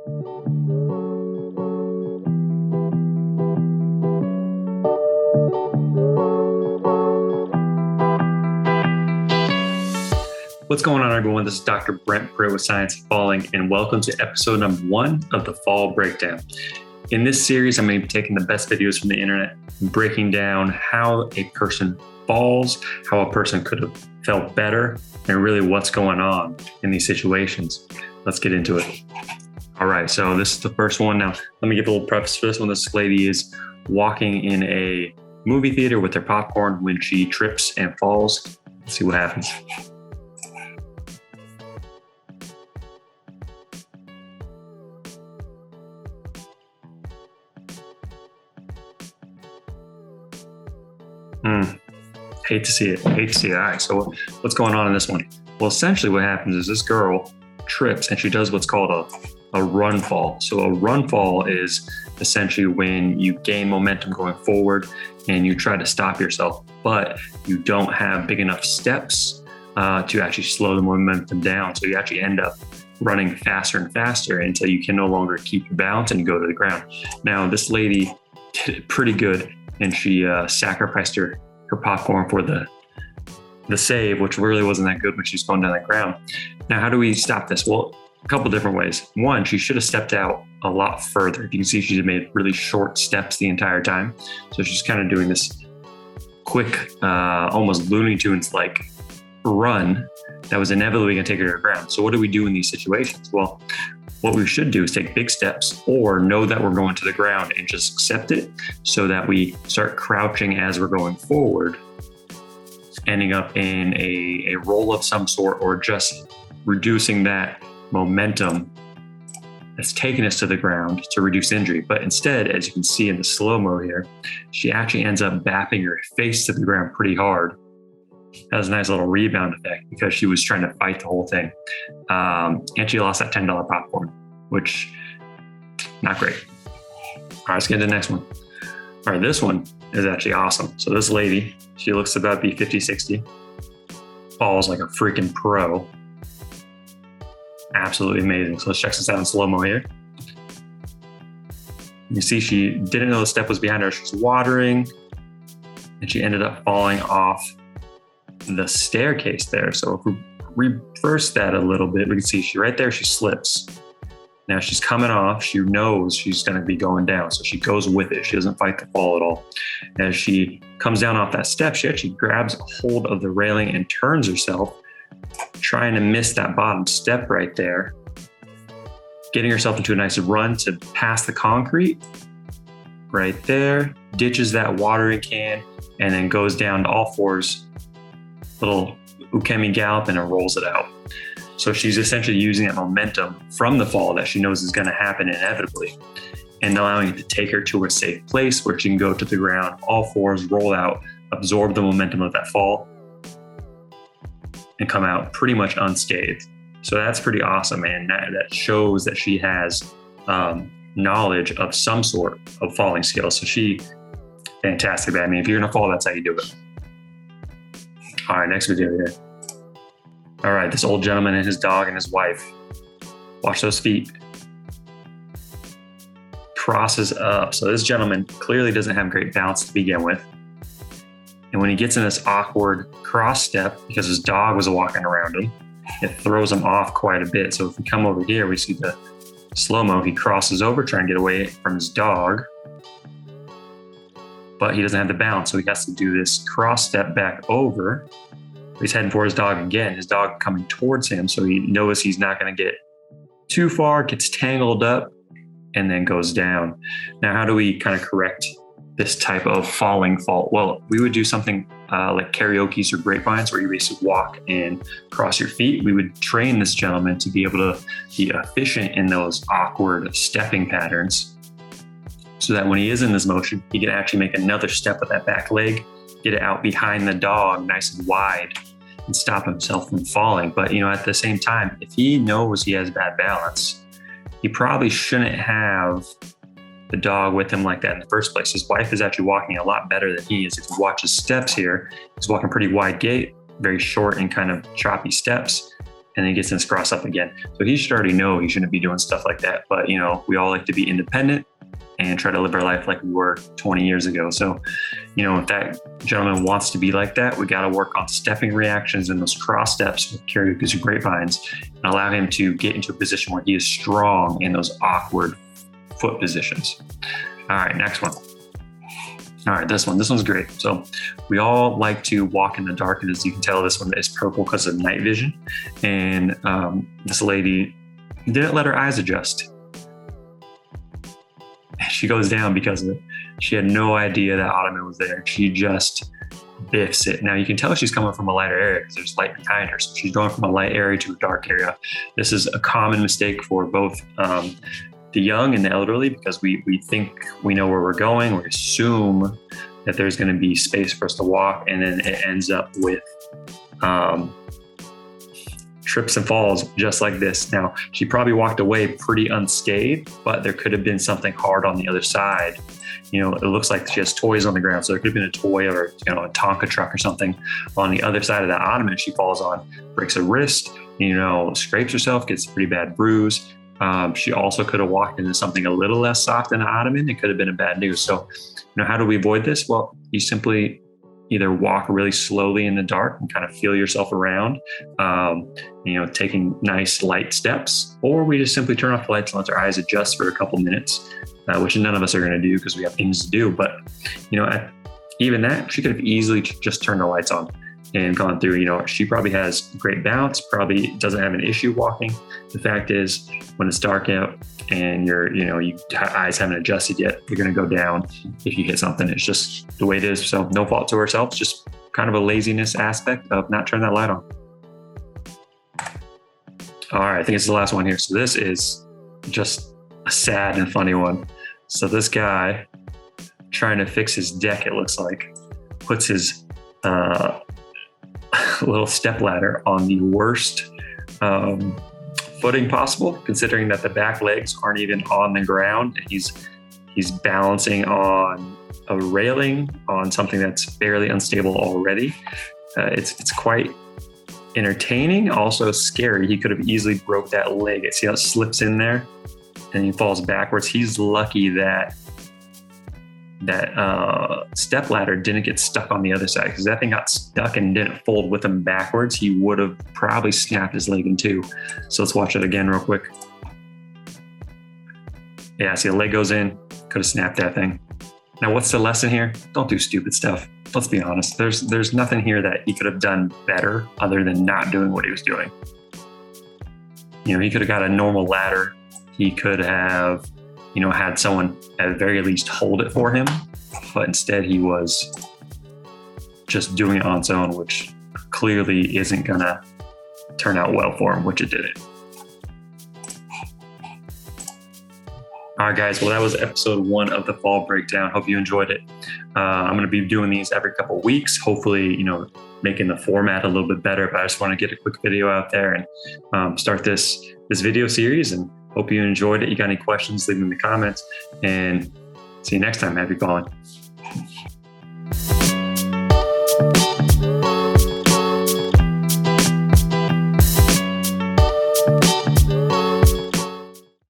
What's going on, everyone? This is Dr. Brent Britt with Science of Falling, and welcome to episode number 1 of the Fall Breakdown. In this series, I'm going to be taking the best videos from the internet and breaking down how a person falls, how a person could have felt better, and really what's going on in these situations. Let's get into it. All right, so this is the first one. Now, let me give a little preface for this one. This lady is walking in a movie theater with her popcorn when she trips and falls. Let's see what happens. Hate to see it. All right, so what's going on in this one? Well, essentially what happens is this girl trips and she does what's called a run fall. So a run fall is essentially when you gain momentum going forward and you try to stop yourself, but you don't have big enough steps to actually slow the momentum down. So you actually end up running faster and faster until you can no longer keep your balance and you go to the ground. Now, this lady did it pretty good and she sacrificed her popcorn for the save, which really wasn't that good when she's going down the ground. Now, how do we stop this? Well, a couple different ways. One, she should have stepped out a lot further. You can see she made really short steps the entire time. So she's kind of doing this quick, almost Looney Tunes like run that was inevitably going to take her to the ground. So what do we do in these situations? Well, what we should do is take big steps or know that we're going to the ground and just accept it so that we start crouching as we're going forward, ending up in a roll of some sort or just reducing that momentum that's taking us to the ground to reduce injury. But instead, as you can see in the slow-mo here, she actually ends up bapping her face to the ground pretty hard. That was a nice little rebound effect because she was trying to fight the whole thing. And she lost that $10 popcorn, which not great. All right, let's get to the next one. All right, this one is actually awesome. So this lady, she looks about to be 50, 60, falls like a freaking pro. Absolutely amazing. So let's check this out in slow-mo here. You see she didn't know the step was behind her. She's watering and she ended up falling off the staircase there. So if we reverse that a little bit, we can see she right there, she slips. Now she's coming off, she knows she's going to be going down. So she goes with it. She doesn't fight the fall at all. As she comes down off that step, she actually grabs a hold of the railing and turns herself, trying to miss that bottom step right there, getting herself into a nice run to pass the concrete right there, ditches that watering can, and then goes down to all fours, little ukemi gallop, and it rolls it out. So she's essentially using that momentum from the fall that she knows is going to happen inevitably and allowing it to take her to a safe place where she can go to the ground, all fours, roll out, absorb the momentum of that fall, and come out pretty much unscathed. So that's pretty awesome, and that shows that she has knowledge of some sort of falling skills. So she, fantastic. I mean, if you're going to fall, that's how you do it. All right, next video here. All right, this old gentleman and his dog and his wife. Watch those feet. Crosses up. So this gentleman clearly doesn't have great balance to begin with. And when he gets in this awkward cross step, because his dog was walking around him, it throws him off quite a bit. So if we come over here, we see the slow-mo. He crosses over, trying to get away from his dog, but he doesn't have the balance. So he has to do this cross step back over. He's heading for his dog again, his dog coming towards him. So he knows he's not going to get too far, gets tangled up, and then goes down. Now, how do we kind of correct this type of falling fault? Well, we would do something like karaoke's or grapevines, where you basically walk and cross your feet. We would train this gentleman to be able to be efficient in those awkward stepping patterns, so that when he is in this motion, he can actually make another step with that back leg, get it out behind the dog nice and wide, and stop himself from falling. But, at the same time, if he knows he has bad balance, he probably shouldn't have the dog with him like that in the first place. His wife is actually walking a lot better than he is. If you watch his steps here, he's walking pretty wide gait, very short and kind of choppy steps. and then gets his cross up again. So he should already know he shouldn't be doing stuff like that. But, we all like to be independent and try to live our life like we were 20 years ago. So, if that gentleman wants to be like that, we got to work on stepping reactions and those cross steps with Kyoryukuzu grapevines and allow him to get into a position where he is strong in those awkward foot positions. All right, next one. All right, this one's great. So we all like to walk in the dark, and as you can tell, this one is purple because of night vision. And this lady didn't let her eyes adjust. She goes down because of it. She had no idea that Ottoman was there. She just biffs it. Now you can tell she's coming from a lighter area because there's light behind her. So she's going from a light area to a dark area. This is a common mistake for both the young and the elderly, because we think we know where we're going. We assume that there's going to be space for us to walk, and then it ends up with trips and falls just like this. Now, she probably walked away pretty unscathed, but there could have been something hard on the other side. It looks like she has toys on the ground. So there could have been a toy or, a Tonka truck or something on the other side of that ottoman she falls on, breaks her wrist, scrapes herself, gets a pretty bad bruise. She also could have walked into something a little less soft than an ottoman. It could have been a bad news. So, how do we avoid this? Well, you simply either walk really slowly in the dark and kind of feel yourself around, taking nice light steps, or we just simply turn off the lights and let our eyes adjust for a couple minutes, which none of us are going to do because we have things to do. But, even that, she could have easily just turned the lights on and gone through. She probably has great bounce, probably doesn't have an issue walking. The fact is, when it's dark out and your eyes haven't adjusted yet, you're going to go down if you hit something. It's just the way it is. So no fault to herself. It's just kind of a laziness aspect of not turning that light on. All right, I think it's the last one here. So this is just a sad and funny one. So this guy trying to fix his deck, it looks like, puts his little step ladder on the worst footing possible, considering that the back legs aren't even on the ground. And he's balancing on a railing on something that's fairly unstable already. It's quite entertaining, also scary. He could have easily broke that leg. See how it slips in there and he falls backwards. He's lucky that step ladder didn't get stuck on the other side, because that thing got stuck and didn't fold with him backwards. He would have probably snapped his leg in two. So let's watch it again real quick. Yeah, see, the leg goes in, could have snapped that thing. Now, what's the lesson here? Don't do stupid stuff. Let's be honest. There's nothing here that he could have done better other than not doing what he was doing. He could have got a normal ladder. He could have had someone at the very least hold it for him, but instead he was just doing it on its own, which clearly isn't gonna turn out well for him, which it didn't. All right, guys. Well, that was episode 1 of the Fall Breakdown. Hope you enjoyed it. I'm going to be doing these every couple of weeks, hopefully, making the format a little bit better, but I just want to get a quick video out there and start this video series, and hope you enjoyed it. You got any questions, leave them in the comments, and see you next time. Happy falling.